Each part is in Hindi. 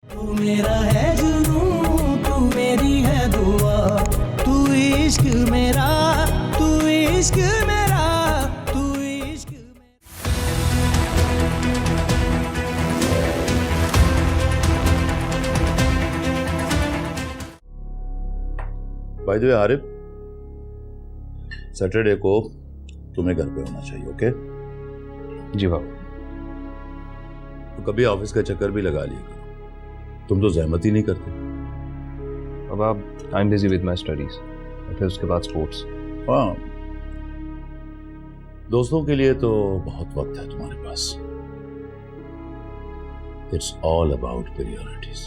तू मेरा है जुनून, तू मेरी है दुआ, तू इश्क मेरा, तू इश्क मेरा, तू इश्क मेरा। By the way Arif, Saturday को तुम्हें घर पे होना चाहिए, ओके? जी बाबू। तो कभी ऑफिस का चक्कर भी लगा लिया करो, तुम तो जहमत ही नहीं करते। अब I am busy with my studies, फिर उसके बाद स्पोर्ट्स। हाँ, दोस्तों के लिए तो बहुत वक्त है तुम्हारे पास। It's all about priorities.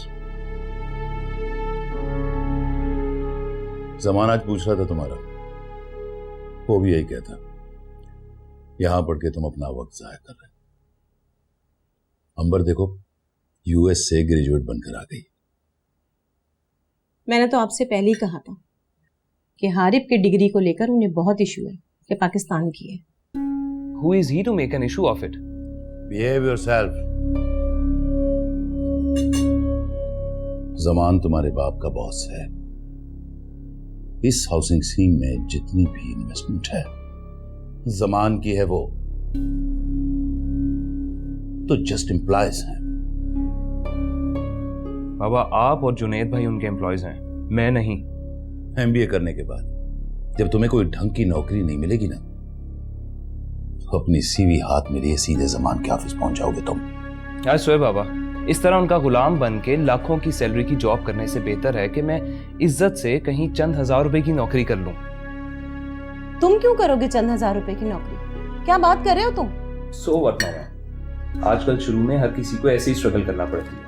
जमाना आज पूछ रहा था तुम्हारा, वो भी यही कहता, यहां पढ़ के तुम अपना वक्त जाया कर रहे। अंबर देखो, यूएस से ग्रेजुएट बनकर आ गई। मैंने तो आपसे पहले ही कहा था कि हारिफ की डिग्री को लेकर उन्हें बहुत इशू है कि पाकिस्तान की है। Who is he to make an issue of it? Behave yourself. Zaman तुम्हारे बाप का बॉस है। इस हाउसिंग स्कीम में जितनी भी इन्वेस्टमेंट है जमान की है, वो तो जस्ट एम्प्लॉयज हैं। बाबा, आप और जुनेद भाई उनके एम्प्लॉयज हैं, मैं नहीं। एमबीए करने के बाद जब तुम्हें कोई ढंग की नौकरी नहीं मिलेगी ना, तो अपनी सीवी हाथ में लिए सीधे जमान के ऑफिस पहुंच जाओगे तुम। आज सोए बाबा, इस तरह उनका गुलाम बन के लाखों की सैलरी की जॉब करने से बेहतर है कि मैं इज्जत से कहीं चंद हजार रुपए की नौकरी कर लूं। तुम क्यों करोगे चंद हजार रुपए की नौकरी? क्या बात कर रहे हो तुम? सो व्हाट मामा, आजकल शुरू में हर किसी को ऐसे ही स्ट्रगल करना पड़ती है।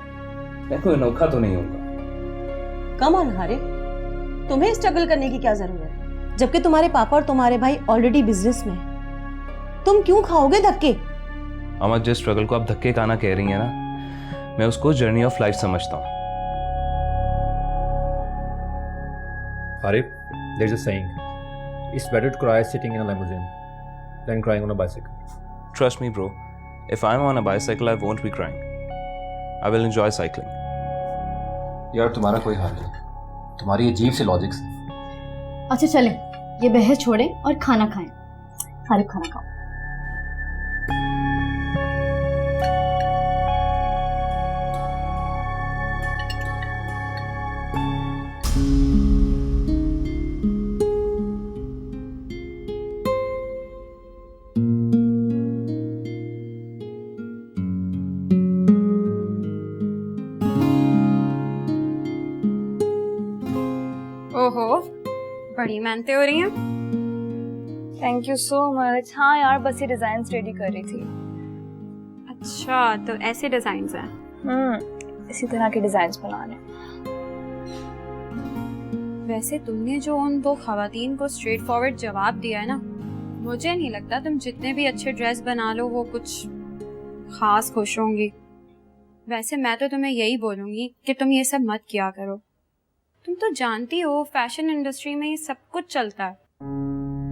मैं कोई अनोखा तो नहीं होगा। कम ऑन हारिफ, तुम्हें स्ट्रगल करने की क्या जरूरत है, जबकि तुम्हारे पापा और तुम्हारे भाई ऑलरेडी बिजनेस में हैं। तुम क्यों खाओगे धक्के? मामा, जिस स्ट्रगल को आप धक्के खाना कह रही हैं ना, मैं उसको जर्नी ऑफ लाइफ समझता हूँ। Arif, there's a saying, it's better to cry sitting in a limousine than crying on a bicycle. Trust me, bro. If I'm on a bicycle, I won't be crying. I will enjoy cycling. यार तुम्हारा कोई हाल नहीं, तुम्हारी अजीब सी लॉजिक्स। अच्छा चलें, ये बहस छोड़ें और खाना खाएं। हारिफ, खाना खाओ। ओहो, बड़ी मेहनतें हो रही हैं। Thank you so much. हाँ यार, बस ये डिजाइन रेडी कर रही थी। अच्छा, तो ऐसे डिजाइन्स हैं? इसी तरह के डिजाइन्स बनाने। वैसे तुमने जो उन दो खवातीन को स्ट्रेट फॉरवर्ड जवाब दिया है ना, मुझे नहीं लगता तुम जितने भी अच्छे ड्रेस बना लो वो कुछ खास खुश होंगी। वैसे मैं तो तुम्हें यही बोलूंगी कि तुम ये सब मत किया करो। तुम तो जानती हो फैशन इंडस्ट्री में ये सब कुछ चलता है,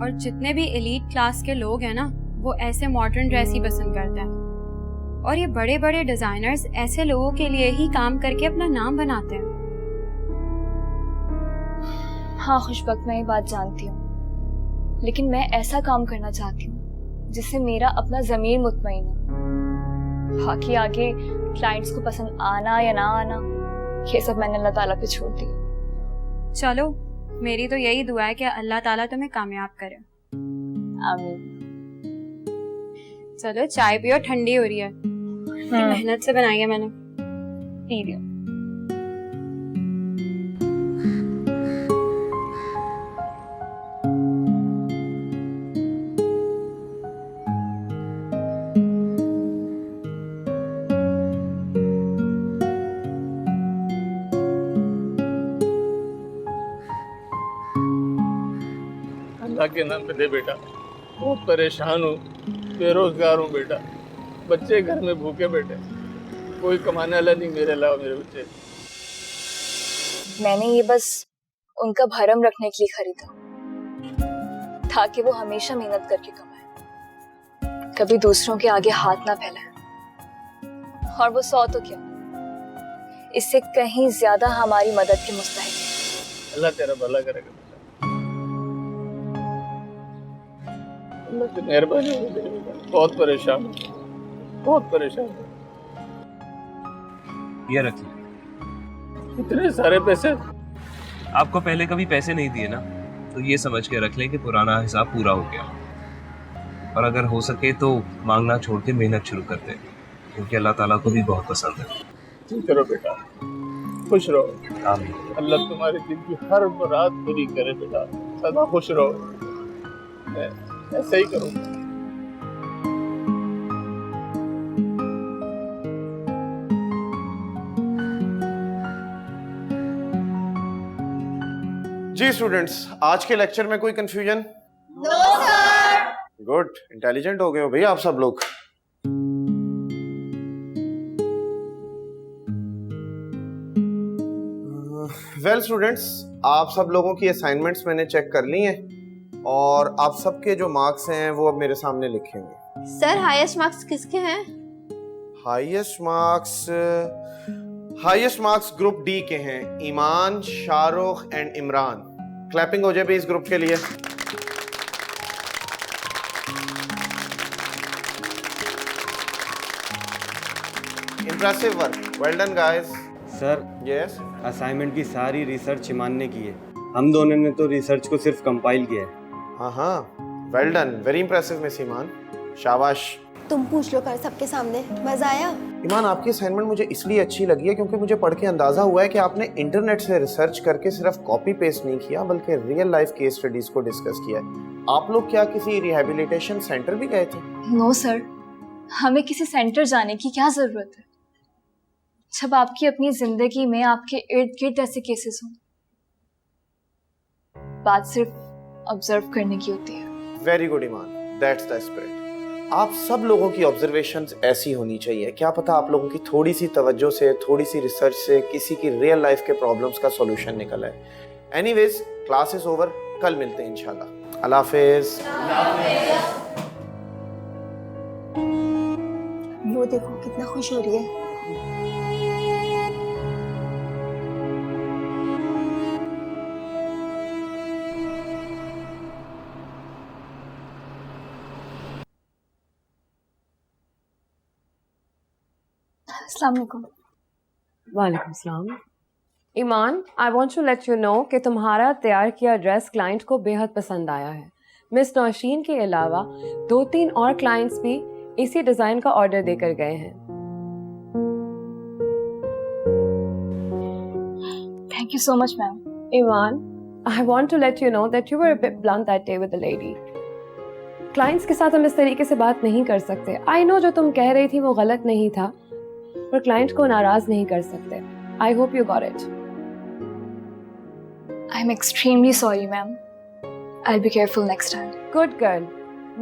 और जितने भी एलीट क्लास के लोग हैं ना, वो ऐसे मॉडर्न ड्रेस ही पसंद करते हैं। और ये बड़े बड़े डिजाइनर्स ऐसे लोगों के लिए ही काम करके अपना नाम बनाते हैं। हाँ खुशबख्त, मैं ये बात जानती हूँ, लेकिन मैं ऐसा काम करना चाहती हूँ जिससे मेरा अपना ज़मीर मुतमईन हो। बाकी आगे क्लाइंट्स को पसंद आना या ना आना, ये सब मैंने अल्लाह ताला पे छोड़ दिया। चलो, मेरी तो यही दुआ है कि अल्लाह ताला तुम्हें कामयाब करे। आमीन। चलो चाय पियो, ठंडी हो रही है। मेहनत से बनाई है मैंने, पी लियो। अल्लाह के नाम पे दे बेटा, बहुत परेशान हूँ, बेरोजगार हूँ बेटा, बच्चे घर में भूखे बैठे, कोई कमाने वाला नहीं मेरे अलावा मेरे बच्चे। मैंने ये बस उनका भरम रखने के लिए खरीदा, ताकि वो हमेशा मेहनत करके कमाए, कभी दूसरों के आगे हाथ ना फैलाए। और वो 100 तो क्या, इससे कहीं ज्यादा हमारी मदद के मुस्तहिक है। अल्लाह तेरा भला करेगा बेटा, अल्लाह की मेहरबानी होगी तेरे बेटा। बहुत परेशान हूँ, बहुत परेशान हूँ। ये रखिए। इतने सारे पैसे आपको पहले कभी पैसे नहीं दिए ना, तो ये समझ के रख लें कि पुराना हिसाब पूरा हो गया। और अगर हो सके तो मांगना छोड़ के मेहनत शुरू करते हैं, क्योंकि अल्लाह ताला को भी बहुत पसंद है। ठीक करो बेटा, खुश रहो। आमीन। अल्लाह तुम्हारी दिल की हर मुराद पूरी करे बेटा, सदा खुश रहो। मैं ऐसे ही करूँगा। जी स्टूडेंट्स, आज के लेक्चर में कोई confusion? No sir. Good, intelligent हो गए हो भैया आप सब लोग। वेल स्टूडेंट्स, आप सब लोगों की असाइनमेंट्स मैंने चेक कर ली हैं और आप सबके जो मार्क्स हैं वो अब मेरे सामने लिखे हुए। सर हाईएस्ट मार्क्स किसके हैं? हाईएस्ट मार्क्स ग्रुप डी के हैं, ईमान, शाहरुख एंड इमरान। क्लैपिंग हो जाए भी इस ग्रुप के लिए। Impressive work, well done guys. Sir yes, assignment की सारी रिसर्च ईमान ने की है, हम दोनों ने तो रिसर्च को सिर्फ कंपाइल किया है। हाँ हाँ, well done, very impressive miss Iman, शाबाश। तुम पूछ लो कर सबके सामने, मजा आया? ईमान, आपकी असाइनमेंट मुझे इसलिए अच्छी लगी है क्योंकि मुझे पढ़ के अंदाजा हुआ है कि आपने इंटरनेट से रिसर्च करके सिर्फ कॉपी पेस्ट नहीं किया बल्कि रियल लाइफ केस स्टडीज को डिस्कस किया है। आप लोग क्या किसी रिहैबिलिटेशन सेंटर भी गए थे? नो सर, हमें किसी सेंटर जाने की क्या जरूरत है, जब आपकी अपनी जिंदगी में आपके इर्द गिर्द ऐसे केसेस हों। बात सिर्फ ऑब्जर्व करने की होती है। Very good Iman, that's the spirit. आप सब लोगों की ऑब्जर्वेशंस ऐसी होनी चाहिए। क्या पता आप लोगों की थोड़ी सी तवज्जो से, थोड़ी सी रिसर्च से किसी की रियल लाइफ के प्रॉब्लम्स का सॉल्यूशन निकल आए। एनीवेज, क्लास इज ओवर, कल मिलते हैं इंशाल्लाह। अल्लाह हाफिज। वो देखो कितना खुश हो रही है। अस्सलाम वालेकुम। वालेकुम सलाम। Iman, I want to let you know कि तुम्हारा तैयार किया ड्रेस क्लाइंट को बेहद पसंद आया है। मिस नौशीन के अलावा 2-3 और क्लाइंट्स भी इसी डिज़ाइन का ऑर्डर देकर गए हैं। Thank you so much ma'am. Iman, I want to let you know that you were a bit blunt that day with the lady. Clients के साथ हम इस तरीके से बात नहीं कर सकते। आई नो जो तुम कह रही थी वो गलत नहीं था, पर क्लाइंट को नाराज नहीं कर सकते। I hope you got it. I am extremely sorry ma'am, I will be careful next time. Good girl.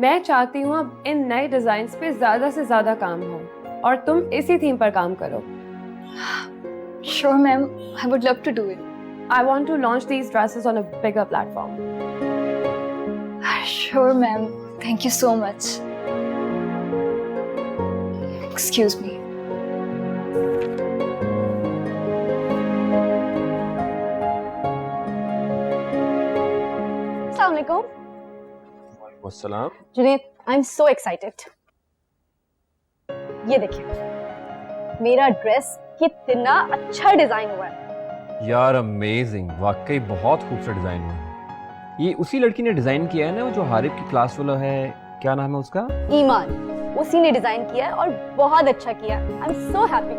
मैं चाहती हूँ अब इन नए डिजाइन्स पे ज्यादा से ज्यादा काम हो और तुम इसी थीम पर काम करो। Sure ma'am, I would love to do it. I want to launch these dresses on a bigger platform. Sure ma'am, thank you so much. Excuse me. Assalamualaikum. Wassalam. Junaid, I'm so excited. ये देखिए, मेरा ड्रेस कितना अच्छा डिजाइन हुआ है। यार अमेजिंग, वाकई बहुत खूबसूरत डिजाइन हुआ है। ये उसी लड़की ने डिजाइन किया है ना, वो जो हारिब की क्लास वाला है, क्या नाम है उसका? ईमान, उसी ने डिजाइन किया है और बहुत अच्छा किया। I am so happy.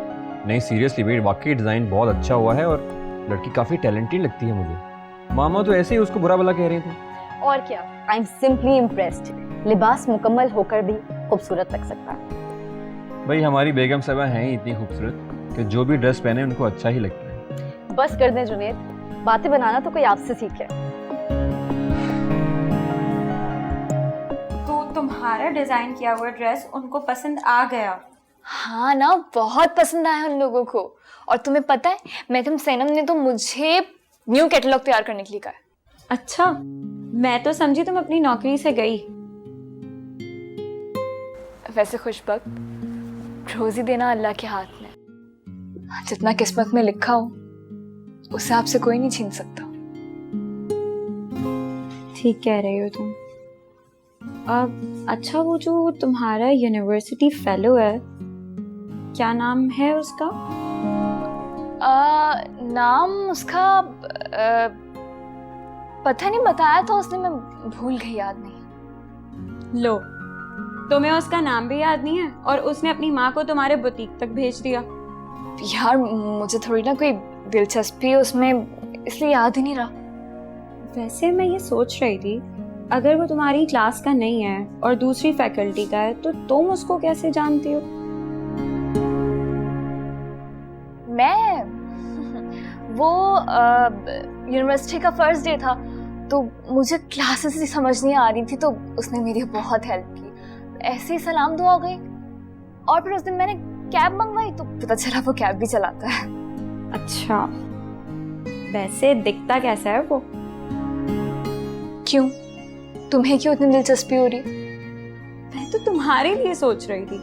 नहीं सीरियसली बेट, वाकई डिजाइन बहुत अच्छा हुआ है और लड़की काफी टैलेंटेड लगती है मुझे। मामा तो ऐसे ही उसको बुरा भला कह रही थी। और क्या, आई एम सिंपली इम्प्रेस्ड। लिबास मुकम्मल होकर भी खूबसूरत लग सकता है। भाई हमारी बेगम साहबा हैं ही इतनी खूबसूरत कि जो भी ड्रेस पहने उनको अच्छा ही लगता है। बस कर दें जुनैद, बातें बनाना तो कोई आपसे सीखे। तो तुम्हारा डिजाइन किया हुआ ड्रेस उनको पसंद आ गया? हाँ ना, बहुत पसंद आया उन लोगों को। और तुम्हें पता है, मैडम सैनम ने तो मुझे न्यू कैटलॉग तैयार करने के लिए कहा है। अच्छा, मैं तो समझी तुम अपनी नौकरी से गई। वैसे खुशबख्त, रोजी देना अल्लाह के हाथ में। जितना किस्मत में लिखा हो उसे आपसे कोई नहीं छीन सकता। ठीक कह रही हो तुम। अब अच्छा, वो जो तुम्हारा यूनिवर्सिटी फेलो है, क्या नाम है उसका? नाम उसका पता नहीं, बताया तो उसने, मैं भूल गई, याद नहीं। लो, तुम्हें उसका नाम भी याद नहीं है और उसने अपनी माँ को तुम्हारे बुटीक तक भेज दिया। यार मुझे थोड़ी ना कोई दिलचस्पी है उसमें, इसलिए याद ही नहीं रहा। वैसे मैं ये सोच रही थी, अगर वो तुम्हारी क्लास का नहीं है और दूसरी फैकल्टी का है तो तुम उसको कैसे जानती हो? मैं वो यूनिवर्सिटी का फर्स्ट डे था तो मुझे क्लासेस ही समझ नहीं आ रही थी, तो उसने मेरी बहुत हेल्प की। ऐसे ही सलाम दुआ हो गई। और फिर उस दिन मैंने कैब मंगवाई तो पता चला वो कैब भी चलाता है। अच्छा, वैसे दिखता कैसा है वो? क्यों, तुम्हें क्यों इतनी दिलचस्पी हो रही? मैं तो तुम्हारे लिए सोच रही थी।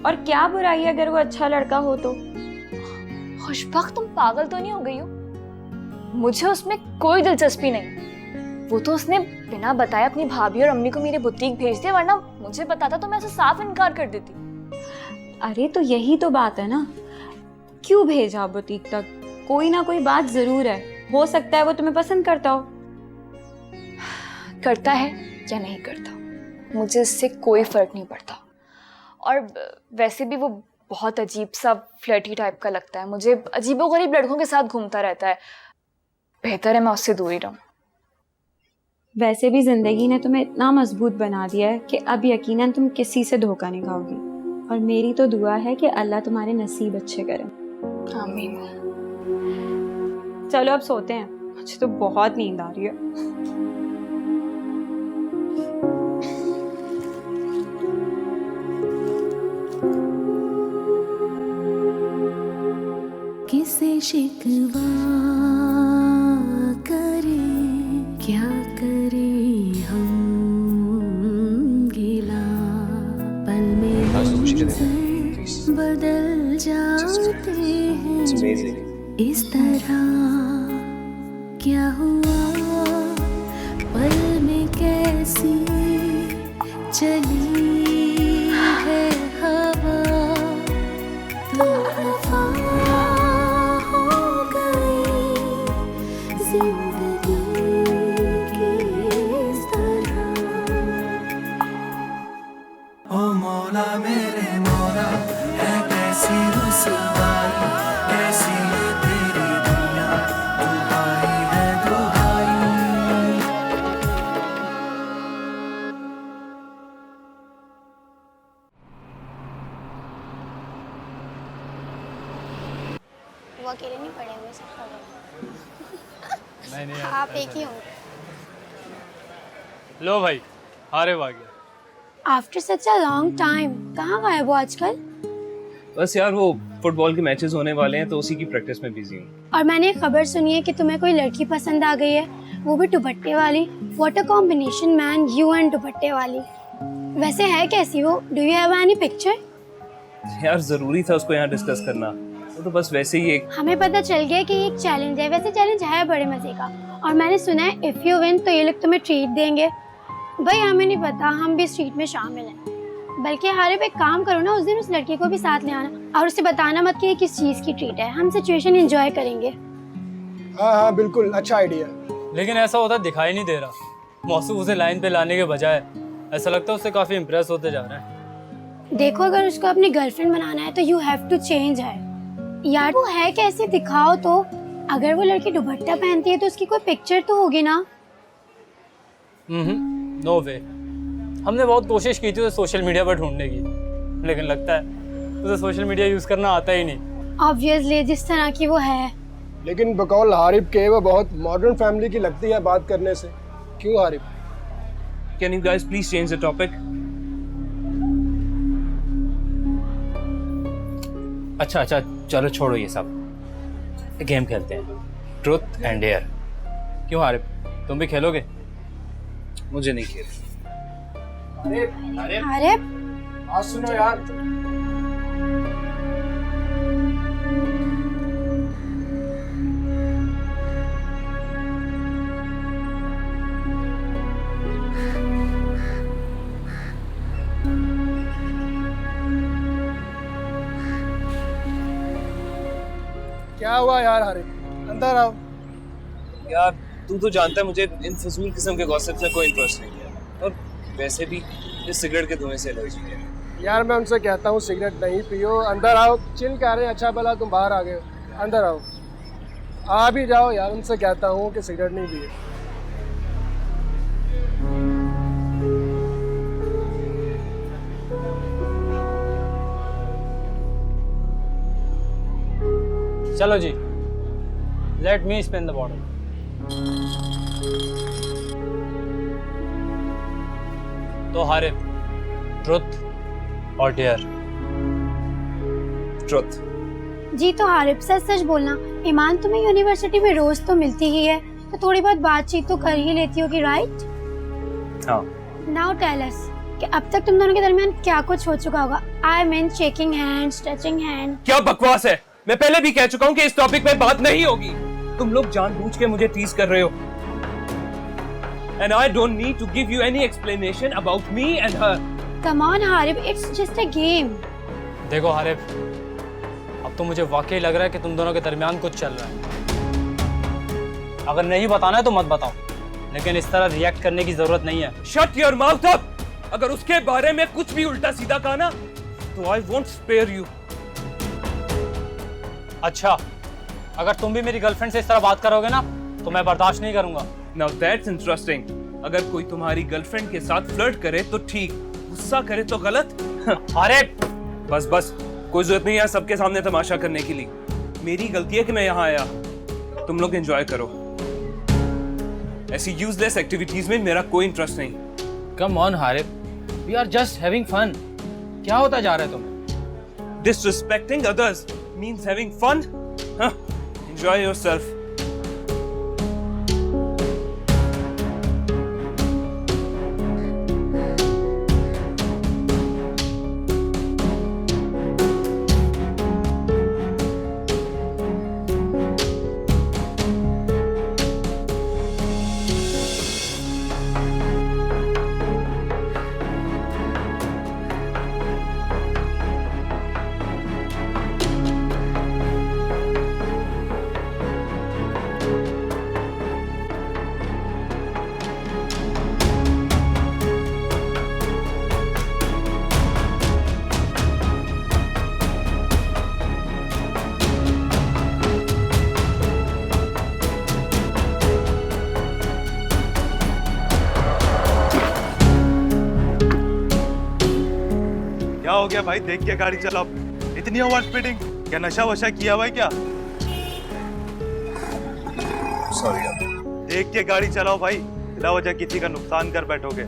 और क्या बुराई है अगर वो अच्छा लड़का हो तो? खुशबख्त, तुम पागल तो नहीं हो गई हो? मुझे उसमें कोई दिलचस्पी नहीं। वो तो उसने बिना बताए अपनी भाभी और अम्मी को मेरे बुटीक भेज दिया, वरना मुझे बताता तो मैं उसे साफ इनकार कर देती। अरे तो यही तो बात है ना, क्यों भेजा बुटीक तक? कोई ना कोई बात जरूर है, हो सकता है वो तुम्हें पसंद करता हो। करता है या नहीं करता, मुझे इससे कोई फर्क नहीं पड़ता। और वैसे भी वो बहुत अजीब सा फ्लर्टी टाइप का लगता है मुझे, अजीबोगरीब लड़कों के साथ घूमता रहता है। बेहतर है मैं उससे दूर ही रहूं। वैसे भी जिंदगी ने तुम्हें इतना मजबूत बना दिया है कि अब यकीनन तुम किसी से धोखा नहीं खाओगी। और मेरी तो दुआ है कि अल्लाह तुम्हारे नसीब अच्छे करे। आमीन। चलो अब सोते हैं, मुझे तो बहुत नींद आ रही है। किसे शिकवा करे, क्या करे हम गिला, पल में बदल जाते हैं इस तरह। क्या हुआ पल में कैसी चली है हवा, तो वफा हो गई जिंदगी की इस तरह। ओ मौला मेरे मौला, है कैसी रुसवाई, कैसी है तेरी दुनिया, दुहाई है दुहाई। वो अकेले नहीं पड़े हुए, सब पड़े नहीं हुए। आप एक ही होंगे। लो भाई, हारे आ गया। After such a long time, कहाँ गए वो आजकल? बस यार, वो फुटबॉल के मैचेस होने वाले हैं तो उसी की प्रैक्टिस में बिजी हूँ। और मैंने एक खबर सुनी है कि तुम्हें कोई लड़की पसंद आ गई है, वो भी दुपट्टे वाली। What a combination man, you and दुपट्टे वाली। वैसे है कैसी वो? Do you have any picture? यार जरूरी था उसको यहाँ डिस्कस करना, वो तो बस वैसे ही एक। हमें पता चल गया कि ये एक चैलेंज है। वैसे चैलेंज है बड़े मजे का, और मैंने सुना है इफ यू विन तो ये लोग तुम्हें ट्रीट देंगे। भाई हमें नहीं पता, हम भी इस ट्रीट में शामिल हैं। बल्कि हारिब एक काम करो ना, उस दिन उस लड़की को भी साथ ले आना और उसे बताना मत कि ये किस चीज़ की ट्रीट है। हम सिचुएशन एंजॉय करेंगे। हाँ बिल्कुल, अच्छा आइडिया। लेकिन ऐसा होता दिखाई नहीं दे रहा। मौसूफ उसे लाइन पे लाने के बजाय ऐसा लगता है उससे काफी इम्प्रेस होते जा रहे हैं। देखो, अगर उसको अपनी गर्लफ्रेंड बनाना है तो यू हैव टू चेंज है यार। वो है कैसे, दिखाओ तो। अगर वो लड़की दुपट्टा पहनती है तो उसकी कोई पिक्चर तो होगी ना। नो वे। हमने बहुत कोशिश की थी उसे सोशल मीडिया पर ढूंढने की, लेकिन लगता है उसे सोशल मीडिया यूज करना आता ही नहीं। ऑब्वियसली, जिस तरह की वो है। लेकिन बकौल हारिब के वो बहुत मॉडर्न फैमिली की लगती है बात करने से। क्यों Harib? Can you guys please change the topic? अच्छा चलो छोड़ो ये सब, गेम खेलते हैं, ट्रुथ एंड डेयर। क्यों हारिब, तुम भी खेलोगे? मुझे नहीं खेलना। अरे सुनो यार, क्या हुआ यार हारिफ, अंदर आओ। यार तू तो जानता है मुझे इन फजूल किस्म के गॉसिप से कोई इंटरेस्ट नहीं है, और वैसे भी इस सिगरेट के धुएं से एलर्जी है। यार मैं उनसे कहता हूँ सिगरेट नहीं पियो, अंदर आओ। चिल कर रहे हैं, अच्छा भला तुम बाहर आ गए, अंदर आओ। आ भी जाओ यार, उनसे कहता हूँ कि सिगरेट नहीं पिए। चलो जी, let me spin the bottle. तो हारिफ, ट्रुथ और डेयर? ट्रुथ। जी तो हारिफ सच सच बोलना, ईमान तुम्हें यूनिवर्सिटी में रोज तो मिलती ही है, तो थोड़ी बहुत बातचीत तो कर ही लेती होगी, राइट? हाँ। नाउ टेल अस कि अब तक तुम दोनों के दरमियान क्या कुछ हो चुका होगा। I mean shaking hands, touching hand. क्या बकवास है, मैं पहले भी कह चुका हूँ कि इस टॉपिक में बात नहीं होगी। तुम लोग जानबूझ के मुझे टीज कर रहे हो। And I don't need to give you any explanation about me and her. Come on Haris, it's just a game. देखो हारिफ, अब तो मुझे वाकई लग रहा है कि तुम दोनों के दरमियान कुछ चल रहा है। अगर नहीं बताना है तो मत बताओ, लेकिन इस तरह रिएक्ट करने की जरूरत नहीं है। Shut your mouth up! अगर उसके बारे में कुछ भी उल्टा सीधा कहा ना, तो I won't spare you. अच्छा, अगर तुम भी मेरी गर्लफ्रेंड से इस तरह बात करोगे ना, तो मैं बर्दाश्त नहीं करूंगा। Now that's interesting. अगर कोई तुम्हारी गर्लफ्रेंड के साथ फ्लर्ट करे तो ठीक, गुस्सा करे तो गलत। अरे बस बस, कोई जरूरत नहीं है सबके सामने तमाशा करने के लिए। मेरी गलती है कि मैं यहाँ आया, तुम लोग एंजॉय करो। ऐसी यूजलेस एक्टिविटीज में मेरा कोई इंटरेस्ट नहीं। Come on Harif, we are just having fun. क्या होता जा रहा है तुम्हें? Disrespecting others means having fun? Huh? Enjoy yourself. क्या हो गया भाई, देख के गाड़ी चलाओ। इतनी ओवर स्पीडिंग, क्या नशा वशा किया हुआ है क्या? सॉरी यार। देख के गाड़ी चलाओ भाई, बिना वजह किसी का नुकसान कर बैठोगे।